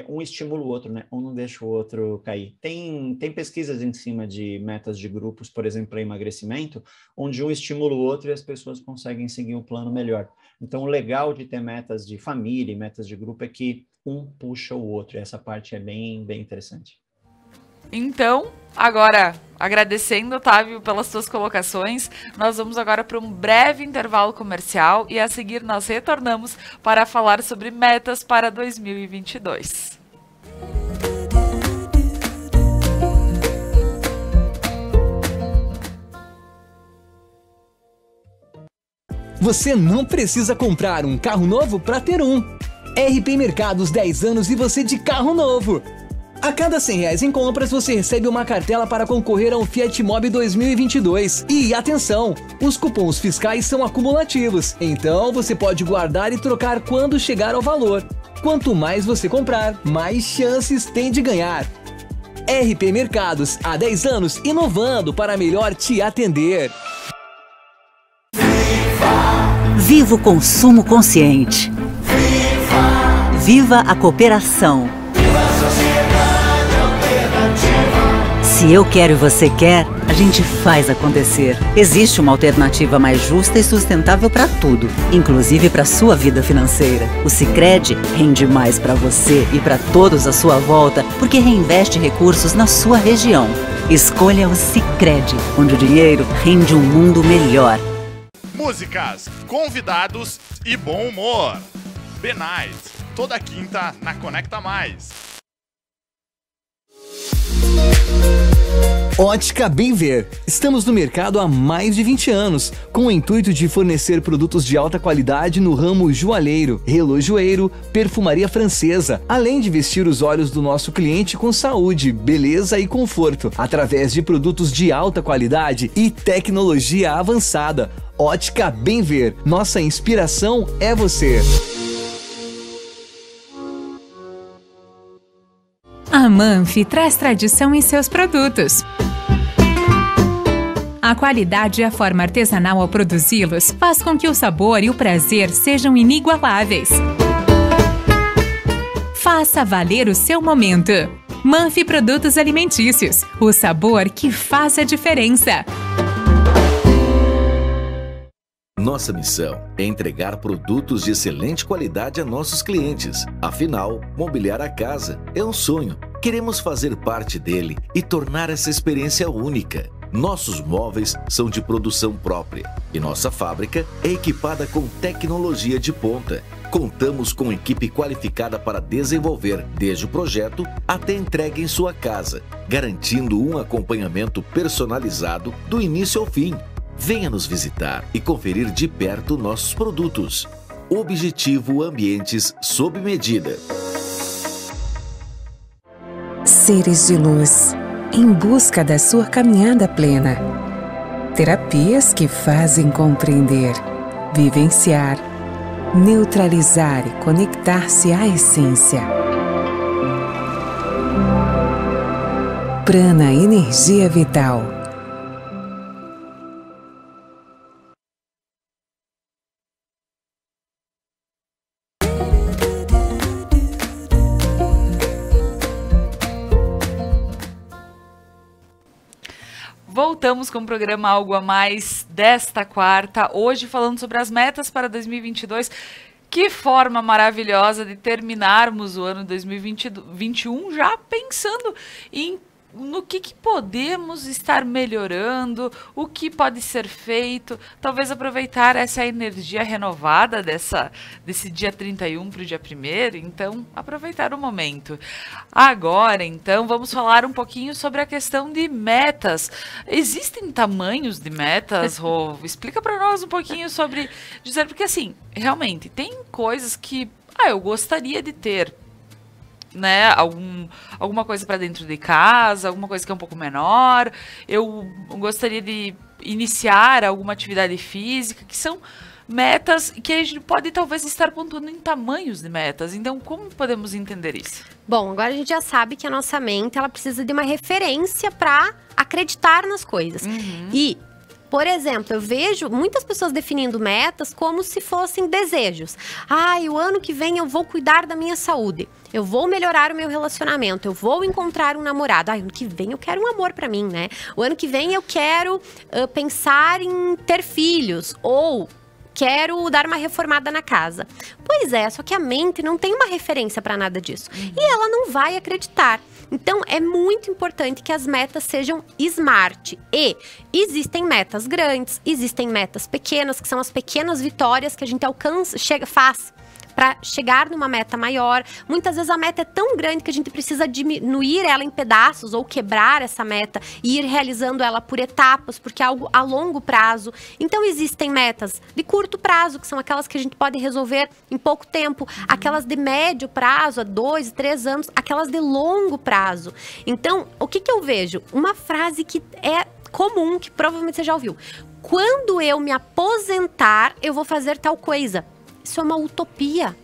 um estimula o outro, né? Um não deixa o outro cair. Tem pesquisas em cima de metas de grupos, por exemplo, para emagrecimento, onde um estimula o outro e as pessoas conseguem seguir um plano melhor. Então, o legal de ter metas de família e metas de grupo é que um puxa o outro. E essa parte é bem, bem interessante. Então, agora, agradecendo, Otávio, pelas suas colocações, nós vamos agora para um breve intervalo comercial e a seguir nós retornamos para falar sobre metas para 2022. Você não precisa comprar um carro novo para ter um. RP Mercados 10 anos e você de carro novo. A cada R$100 em compras, você recebe uma cartela para concorrer a um Fiat Mobi 2022. E atenção, os cupons fiscais são acumulativos, então você pode guardar e trocar quando chegar ao valor. Quanto mais você comprar, mais chances tem de ganhar. RP Mercados, há 10 anos, inovando para melhor te atender. Viva o consumo consciente. Viva a cooperação. Se eu quero e você quer, a gente faz acontecer. Existe uma alternativa mais justa e sustentável para tudo, inclusive para sua vida financeira. O Sicredi rende mais para você e para todos à sua volta, porque reinveste recursos na sua região. Escolha o Sicredi, onde o dinheiro rende um mundo melhor. Músicas, convidados e bom humor. B-Night, toda quinta na Conecta Mais. Ótica Bem Ver. Estamos no mercado há mais de 20 anos, com o intuito de fornecer produtos de alta qualidade no ramo joalheiro, relojoeiro, perfumaria francesa, além de vestir os olhos do nosso cliente com saúde, beleza e conforto, através de produtos de alta qualidade e tecnologia avançada. Ótica Bem Ver. Nossa inspiração é você. A Manfi traz tradição em seus produtos. A qualidade e a forma artesanal ao produzi-los faz com que o sabor e o prazer sejam inigualáveis. Faça valer o seu momento. Manfi Produtos Alimentícios, o sabor que faz a diferença. Nossa missão é entregar produtos de excelente qualidade a nossos clientes. Afinal, mobiliar a casa é um sonho. Queremos fazer parte dele e tornar essa experiência única. Nossos móveis são de produção própria e nossa fábrica é equipada com tecnologia de ponta. Contamos com equipe qualificada para desenvolver desde o projeto até a entrega em sua casa, garantindo um acompanhamento personalizado do início ao fim. Venha nos visitar e conferir de perto nossos produtos. Objetivo Ambientes sob medida. Seres de luz, em busca da sua caminhada plena. Terapias que fazem compreender, vivenciar, neutralizar e conectar-se à essência. Prana Energia Vital. Voltamos com o programa Algo a Mais desta quarta, hoje falando sobre as metas para 2022. Que forma maravilhosa de terminarmos o ano 2021 já pensando no que podemos estar melhorando, o que pode ser feito, talvez aproveitar essa energia renovada desse dia 31 para o dia 1º, então aproveitar o momento. Agora, então, vamos falar um pouquinho sobre a questão de metas. Existem tamanhos de metas, Rô? Explica para nós um pouquinho sobre dizer, porque assim, realmente, tem coisas que eu gostaria de ter, né, alguma coisa para dentro de casa, alguma coisa que é um pouco menor, eu gostaria de iniciar alguma atividade física, que são metas que a gente pode talvez estar pontuando em tamanhos de metas. Então, como podemos entender isso? Bom, agora a gente já sabe que a nossa mente ela precisa de uma referência para acreditar nas coisas. E por exemplo, eu vejo muitas pessoas definindo metas como se fossem desejos. O ano que vem eu vou cuidar da minha saúde. Eu vou melhorar o meu relacionamento. Eu vou encontrar um namorado. Ano que vem eu quero um amor pra mim, né? O ano que vem eu quero pensar em ter filhos. Ou quero dar uma reformada na casa. Pois é, só que a mente não tem uma referência para nada disso. E ela não vai acreditar. Então, é muito importante que as metas sejam SMART. E existem metas grandes, existem metas pequenas, que são as pequenas vitórias que a gente alcança, faz para chegar numa meta maior. Muitas vezes a meta é tão grande que a gente precisa diminuir ela em pedaços ou quebrar essa meta e ir realizando ela por etapas, porque é algo a longo prazo. Então existem metas de curto prazo, que são aquelas que a gente pode resolver em pouco tempo, aquelas de médio prazo, a 2, 3 anos, aquelas de longo prazo. Então, o que eu vejo? Uma frase que é comum, que provavelmente você já ouviu. Quando eu me aposentar, eu vou fazer tal coisa. Isso é uma utopia,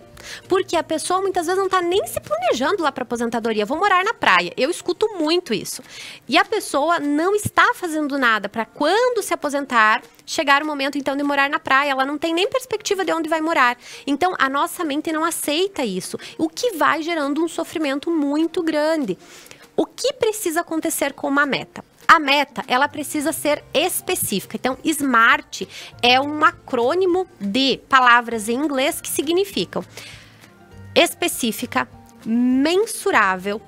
porque a pessoa muitas vezes não está nem se planejando lá para aposentadoria. Vou morar na praia. Eu escuto muito isso. E a pessoa não está fazendo nada para quando se aposentar, chegar o momento então de morar na praia. Ela não tem nem perspectiva de onde vai morar. Então a nossa mente não aceita isso, o que vai gerando um sofrimento muito grande. O que precisa acontecer com uma meta? A meta, ela precisa ser específica. Então, SMART é um acrônimo de palavras em inglês que significam específica, mensurável,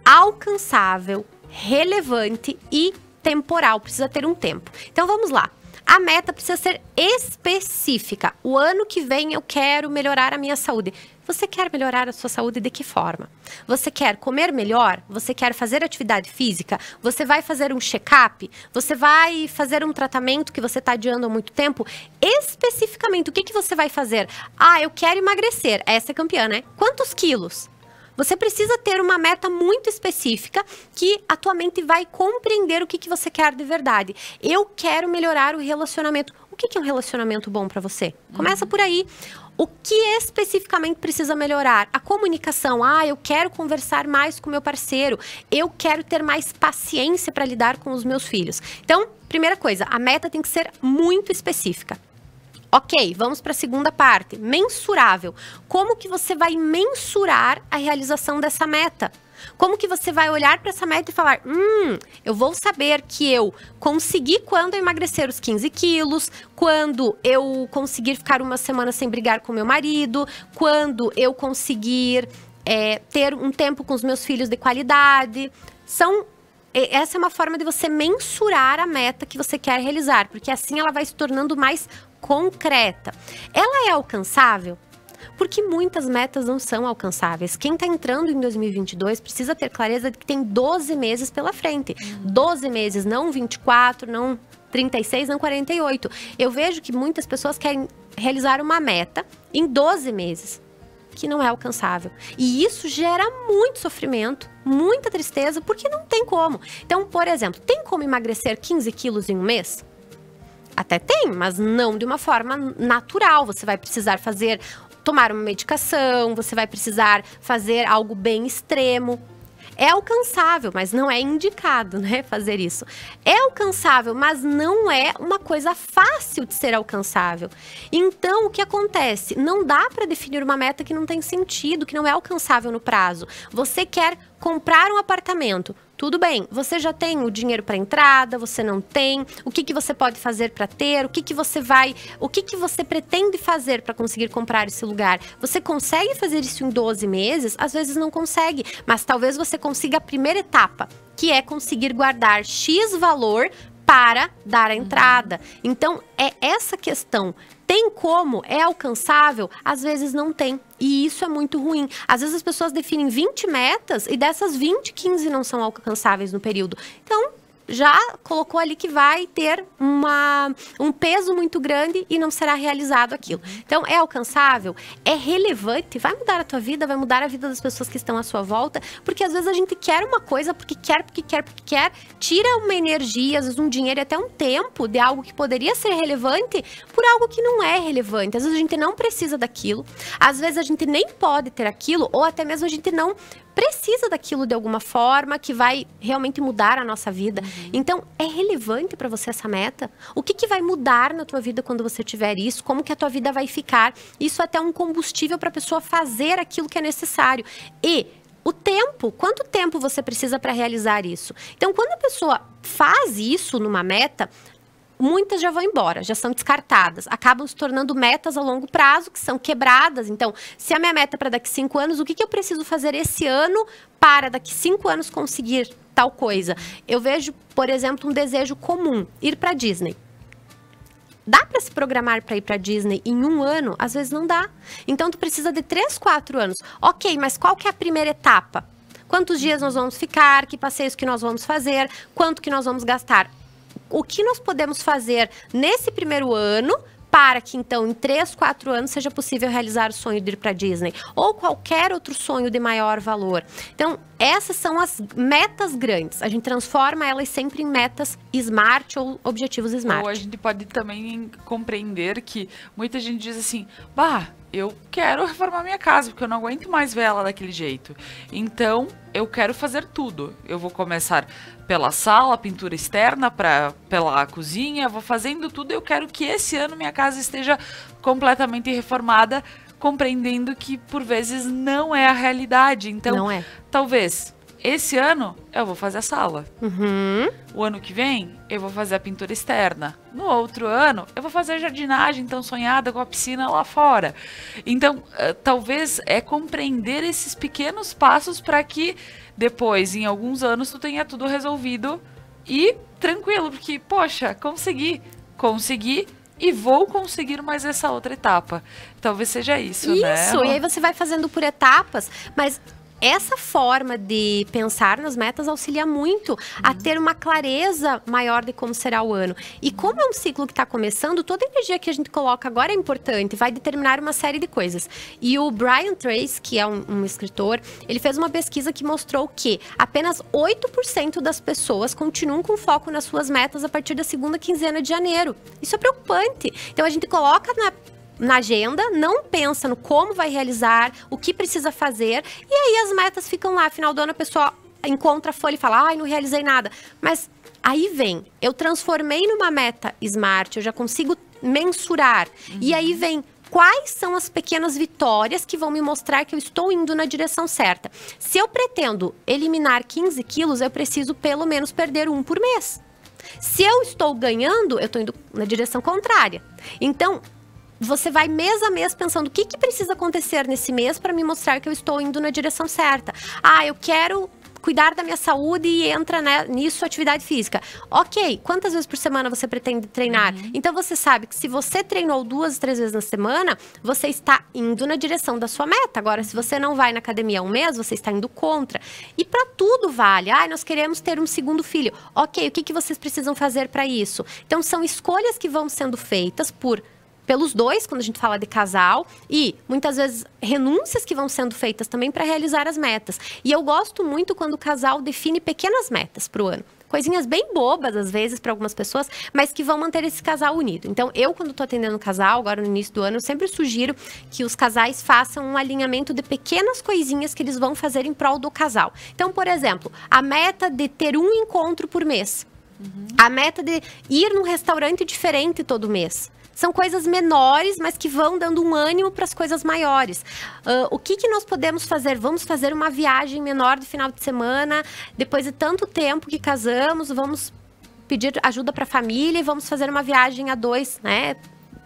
alcançável, relevante e temporal. Precisa ter um tempo. Então, vamos lá. A meta precisa ser específica. O ano que vem eu quero melhorar a minha saúde. Você quer melhorar a sua saúde de que forma? Você quer comer melhor? Você quer fazer atividade física? Você vai fazer um check-up? Você vai fazer um tratamento que você está adiando há muito tempo? Especificamente, o que você vai fazer? Eu quero emagrecer. Essa é campeã, né? Quantos quilos? Você precisa ter uma meta muito específica que a tua mente vai compreender o que você quer de verdade. Eu quero melhorar o relacionamento. O que é um relacionamento bom para você? Começa por aí. O que especificamente precisa melhorar? A comunicação. Eu quero conversar mais com meu parceiro. Eu quero ter mais paciência para lidar com os meus filhos. Então, primeira coisa, a meta tem que ser muito específica. Ok, vamos para a segunda parte. Mensurável. Como que você vai mensurar a realização dessa meta? Como que você vai olhar para essa meta e falar, eu vou saber que eu consegui quando eu emagrecer os 15 quilos, quando eu conseguir ficar uma semana sem brigar com meu marido, quando eu conseguir ter um tempo com os meus filhos de qualidade. Essa é uma forma de você mensurar a meta que você quer realizar, porque assim ela vai se tornando mais concreta. Ela é alcançável? Porque muitas metas não são alcançáveis. Quem está entrando em 2022 precisa ter clareza de que tem 12 meses pela frente. 12 meses, não 24, não 36, não 48. Eu vejo que muitas pessoas querem realizar uma meta em 12 meses. que não é alcançável. E isso gera muito sofrimento, muita tristeza, porque não tem como. Então, por exemplo, tem como emagrecer 15 quilos em um mês? Até tem, mas não de uma forma natural. Você vai precisar tomar uma medicação, você vai precisar fazer algo bem extremo. É alcançável, mas não é indicado, né, fazer isso. É alcançável, mas não é uma coisa fácil de ser alcançável. Então, o que acontece? Não dá para definir uma meta que não tem sentido, que não é alcançável no prazo. Você quer comprar um apartamento. Tudo bem, você já tem o dinheiro para entrada, você não tem, o que você pode fazer para ter, o que você pretende fazer para conseguir comprar esse lugar. Você consegue fazer isso em 12 meses? Às vezes não consegue, mas talvez você consiga a primeira etapa, que é conseguir guardar X valor para dar a entrada. Então, é essa questão. Tem como? É alcançável? Às vezes não tem. E isso é muito ruim. Às vezes as pessoas definem 20 metas e dessas 20, 15 não são alcançáveis no período. Então, já colocou ali que vai ter um peso muito grande e não será realizado aquilo. Então, é alcançável? É relevante? Vai mudar a tua vida? Vai mudar a vida das pessoas que estão à sua volta? Porque às vezes a gente quer uma coisa porque quer, tira uma energia, às vezes um dinheiro e até um tempo de algo que poderia ser relevante por algo que não é relevante. Às vezes a gente não precisa daquilo, às vezes a gente nem pode ter aquilo, ou até mesmo a gente não precisa daquilo de alguma forma que vai realmente mudar a nossa vida. Então, é relevante para você essa meta? O que vai mudar na tua vida quando você tiver isso? Como que a tua vida vai ficar? Isso é até um combustível para a pessoa fazer aquilo que é necessário. E o tempo, quanto tempo você precisa para realizar isso? Então, quando a pessoa faz isso numa meta, muitas já vão embora, já são descartadas. Acabam se tornando metas a longo prazo, que são quebradas. Então, se a minha meta é para daqui 5 anos, o que eu preciso fazer esse ano para daqui 5 anos conseguir tal coisa? Eu vejo, por exemplo, um desejo comum, ir para Disney. Dá para se programar para ir para Disney em 1 ano? Às vezes não dá. Então, tu precisa de 3, 4 anos. Ok, mas qual que é a primeira etapa? Quantos dias nós vamos ficar? Que passeios que nós vamos fazer? Quanto que nós vamos gastar? O que nós podemos fazer nesse primeiro ano para que, então, em 3, 4 anos seja possível realizar o sonho de ir para Disney ou qualquer outro sonho de maior valor. Então, essas são as metas grandes. A gente transforma elas sempre em metas SMART ou objetivos SMART. Ou a gente pode também compreender que muita gente diz assim, eu quero reformar minha casa, porque eu não aguento mais ver ela daquele jeito. Então, eu quero fazer tudo. Eu vou começar pela sala, pintura externa, pela cozinha, vou fazendo tudo. Eu quero que esse ano minha casa esteja completamente reformada, compreendendo que, por vezes, não é a realidade. Então, não é. Talvez esse ano eu vou fazer a sala. O ano que vem eu vou fazer a pintura externa. No outro ano eu vou fazer a jardinagem tão sonhada com a piscina lá fora. Então, talvez é compreender esses pequenos passos para que depois, em alguns anos, tu tenha tudo resolvido e tranquilo, porque, poxa, consegui e vou conseguir mais essa outra etapa. Talvez seja isso, né? Isso, e aí você vai fazendo por etapas, mas essa forma de pensar nas metas auxilia muito a ter uma clareza maior de como será o ano. E como é um ciclo que está começando, toda a energia que a gente coloca agora é importante, vai determinar uma série de coisas. E o Brian Tracy, que é um escritor, ele fez uma pesquisa que mostrou que apenas 8% das pessoas continuam com foco nas suas metas a partir da segunda quinzena de janeiro. Isso é preocupante. Então a gente coloca na agenda, não pensa no como vai realizar, o que precisa fazer, e aí as metas ficam lá. Final do ano a pessoa encontra a folha e fala, não realizei nada. Mas aí vem, eu transformei numa meta SMART, eu já consigo mensurar. E aí vem, quais são as pequenas vitórias que vão me mostrar que eu estou indo na direção certa? Se eu pretendo eliminar 15 quilos, eu preciso pelo menos perder 1 por mês. Se eu estou ganhando, eu estou indo na direção contrária. Então, você vai mês a mês pensando o que precisa acontecer nesse mês para me mostrar que eu estou indo na direção certa. Eu quero cuidar da minha saúde e entra nisso atividade física. Ok, quantas vezes por semana você pretende treinar? Então você sabe que se você treinou 2, 3 vezes na semana, você está indo na direção da sua meta. Agora, se você não vai na academia 1 mês, você está indo contra. E para tudo vale. Nós queremos ter um segundo filho. Ok, o que vocês precisam fazer para isso? Então são escolhas que vão sendo feitas por pelos dois, quando a gente fala de casal, e muitas vezes renúncias que vão sendo feitas também para realizar as metas. E eu gosto muito quando o casal define pequenas metas para o ano. Coisinhas bem bobas, às vezes, para algumas pessoas, mas que vão manter esse casal unido. Então, eu, quando estou atendendo um casal, agora no início do ano, eu sempre sugiro que os casais façam um alinhamento de pequenas coisinhas que eles vão fazer em prol do casal. Então, por exemplo, a meta de ter um encontro por mês. A meta de ir num restaurante diferente todo mês. São coisas menores, mas que vão dando um ânimo para as coisas maiores. O que nós podemos fazer? Vamos fazer uma viagem menor de final de semana, depois de tanto tempo que casamos, vamos pedir ajuda para a família e vamos fazer uma viagem a dois, né?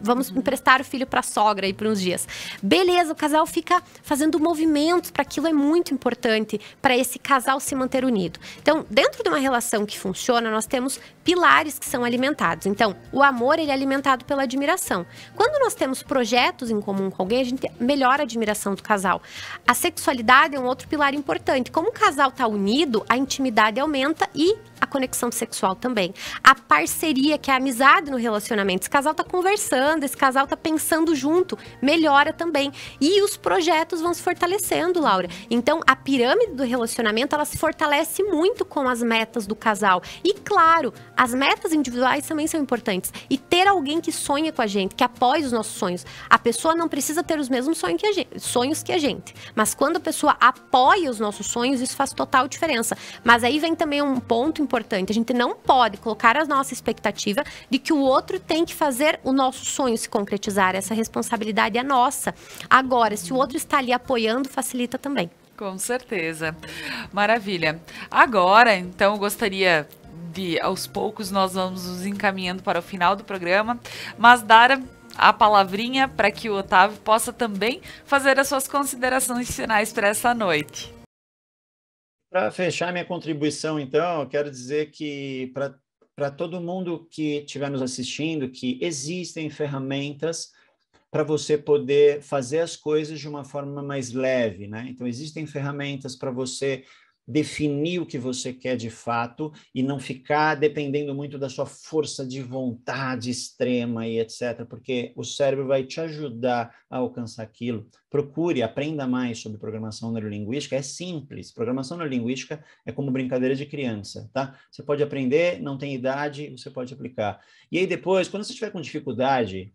Vamos emprestar o filho para a sogra aí por uns dias. Beleza, o casal fica fazendo movimentos, para aquilo é muito importante, para esse casal se manter unido. Então, dentro de uma relação que funciona, nós temos pilares que são alimentados. Então, o amor, ele é alimentado pela admiração. Quando nós temos projetos em comum com alguém, a gente melhora a admiração do casal. A sexualidade é um outro pilar importante. Como o casal está unido, a intimidade aumenta e a conexão sexual também. A parceria, que é a amizade no relacionamento. Esse casal está conversando, esse casal está pensando junto, melhora também. E os projetos vão se fortalecendo, Laura. Então, a pirâmide do relacionamento, ela se fortalece muito com as metas do casal. E, claro, as metas individuais também são importantes. E ter alguém que sonha com a gente, que apoie os nossos sonhos. A pessoa não precisa ter os mesmos sonhos que a gente. Mas quando a pessoa apoia os nossos sonhos, isso faz total diferença. Mas aí vem também um ponto importante. A gente não pode colocar a nossa expectativa de que o outro tem que fazer o nosso sonho se concretizar. Essa responsabilidade é nossa. Agora, se o outro está ali apoiando, facilita também. Com certeza. Maravilha. Agora, então, eu gostaria de, aos poucos, nós vamos nos encaminhando para o final do programa, mas dar a palavrinha para que o Otávio possa também fazer as suas considerações finais para essa noite. Para fechar minha contribuição, então, eu quero dizer que para todo mundo que estiver nos assistindo, que existem ferramentas para você poder fazer as coisas de uma forma mais leve, né? Então, existem ferramentas para você definir o que você quer de fato e não ficar dependendo muito da sua força de vontade extrema e etc., porque o cérebro vai te ajudar a alcançar aquilo. Procure, aprenda mais sobre programação neurolinguística, é simples. Programação neurolinguística é como brincadeira de criança, tá? Você pode aprender, não tem idade, você pode aplicar. E aí depois, quando você estiver com dificuldade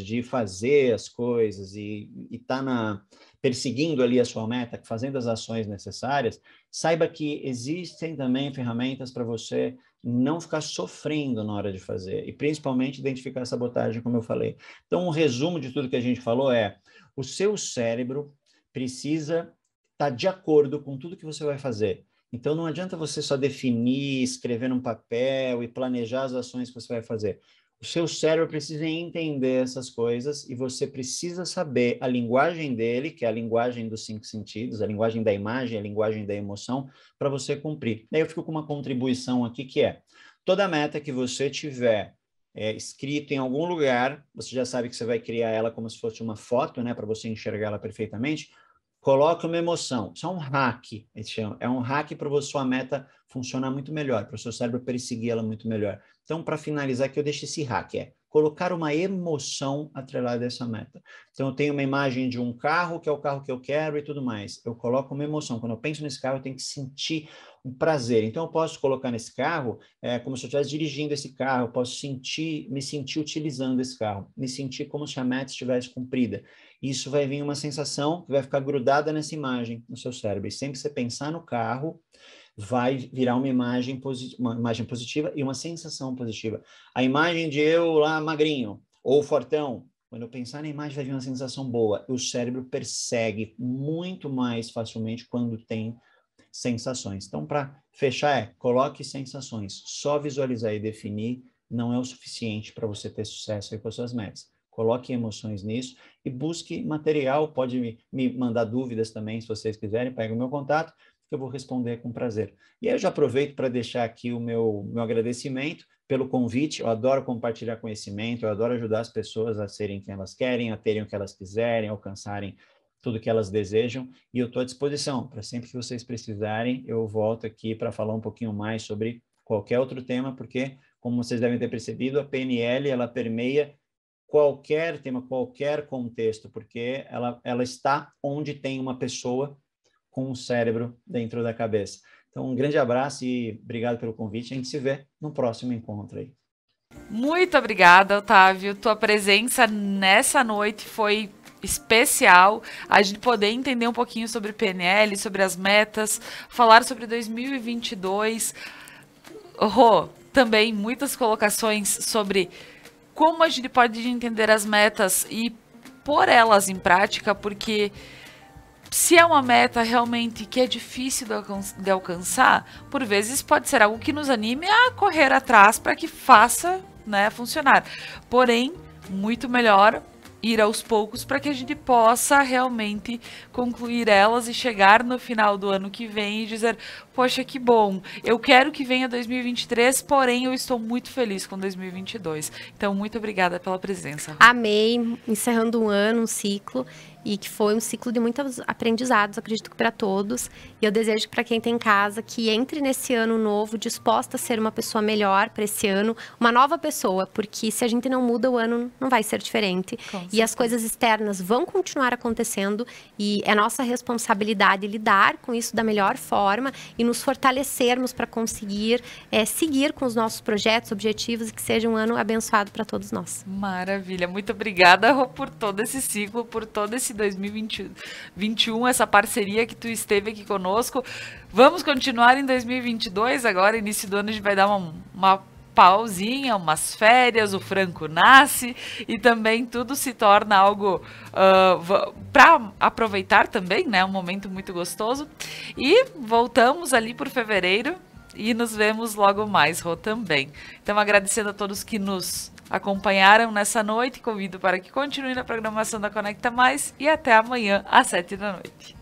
de fazer as coisas e tá perseguindo ali a sua meta, fazendo as ações necessárias, saiba que existem também ferramentas para você não ficar sofrendo na hora de fazer, e principalmente identificar a sabotagem, como eu falei. Então, um resumo de tudo que a gente falou é: o seu cérebro precisa estar de acordo com tudo que você vai fazer. Então, não adianta você só definir, escrever num papel e planejar as ações que você vai fazer. O seu cérebro precisa entender essas coisas e você precisa saber a linguagem dele, que é a linguagem dos 5 sentidos, a linguagem da imagem, a linguagem da emoção, para você cumprir. Daí eu fico com uma contribuição aqui que é: toda meta que você tiver escrito em algum lugar, você já sabe que você vai criar ela como se fosse uma foto, né, para você enxergar ela perfeitamente. Coloque uma emoção. Isso é um hack, eles chamam. É um hack para a sua meta funcionar muito melhor, para o seu cérebro perseguir ela muito melhor. Então, para finalizar aqui, eu deixo esse hack, colocar uma emoção atrelada a essa meta. Então, eu tenho uma imagem de um carro, que é o carro que eu quero e tudo mais. Eu coloco uma emoção. Quando eu penso nesse carro, eu tenho que sentir um prazer. Então, eu posso colocar nesse carro como se eu estivesse dirigindo esse carro, eu posso me sentir utilizando esse carro, me sentir como se a meta estivesse cumprida. Isso vai vir uma sensação que vai ficar grudada nessa imagem no seu cérebro. E sempre que você pensar no carro, vai virar uma imagem positiva e uma sensação positiva. A imagem de eu lá magrinho ou fortão, quando eu pensar na imagem vai vir uma sensação boa. O cérebro persegue muito mais facilmente quando tem sensações. Então, para fechar, coloque sensações. Só visualizar e definir não é o suficiente para você ter sucesso aí com as suas metas. Coloque emoções nisso e busque material. Pode me mandar dúvidas também, se vocês quiserem. Pegue o meu contato, que eu vou responder com prazer. E aí eu já aproveito para deixar aqui o meu agradecimento pelo convite. Eu adoro compartilhar conhecimento, eu adoro ajudar as pessoas a serem quem elas querem, a terem o que elas quiserem, alcançarem tudo que elas desejam. E eu estou à disposição. Para sempre que vocês precisarem, eu volto aqui para falar um pouquinho mais sobre qualquer outro tema, porque, como vocês devem ter percebido, a PNL, ela permeia qualquer tema, qualquer contexto, porque ela está onde tem uma pessoa com um cérebro dentro da cabeça. Então, um grande abraço e obrigado pelo convite. A gente se vê no próximo encontro aí. Muito obrigada, Otávio. Tua presença nessa noite foi especial. A gente poder entender um pouquinho sobre PNL, sobre as metas, falar sobre 2022. Rô, também muitas colocações sobre como a gente pode entender as metas e pôr elas em prática, porque se é uma meta realmente que é difícil de alcançar, por vezes pode ser algo que nos anime a correr atrás para que faça, né, funcionar. Porém, muito melhor ir aos poucos para que a gente possa realmente concluir elas e chegar no final do ano que vem e dizer, poxa, que bom, eu quero que venha 2023, porém eu estou muito feliz com 2022. Então, muito obrigada pela presença. Amei, encerrando um ano, um ciclo, e que foi um ciclo de muitos aprendizados, acredito que para todos. E eu desejo para quem tem em casa que entre nesse ano novo disposta a ser uma pessoa melhor para esse ano, uma nova pessoa, porque se a gente não muda, o ano não vai ser diferente. E as coisas externas vão continuar acontecendo e é nossa responsabilidade lidar com isso da melhor forma e nos fortalecermos para conseguir seguir com os nossos projetos, objetivos e que seja um ano abençoado para todos nós. Maravilha, muito obrigada, Rô, por todo esse ciclo, por todo esse 2021, essa parceria que tu esteve aqui conosco. Vamos continuar em 2022, agora início do ano a gente vai dar uma pausinha, umas férias, o Franco nasce e também tudo se torna algo para aproveitar também, né? Um momento muito gostoso. E voltamos ali por fevereiro e nos vemos logo mais, Rô, também. Então, agradecendo a todos que nos acompanharam nessa noite, convido para que continue na programação da Conecta Mais e até amanhã às 7 da noite.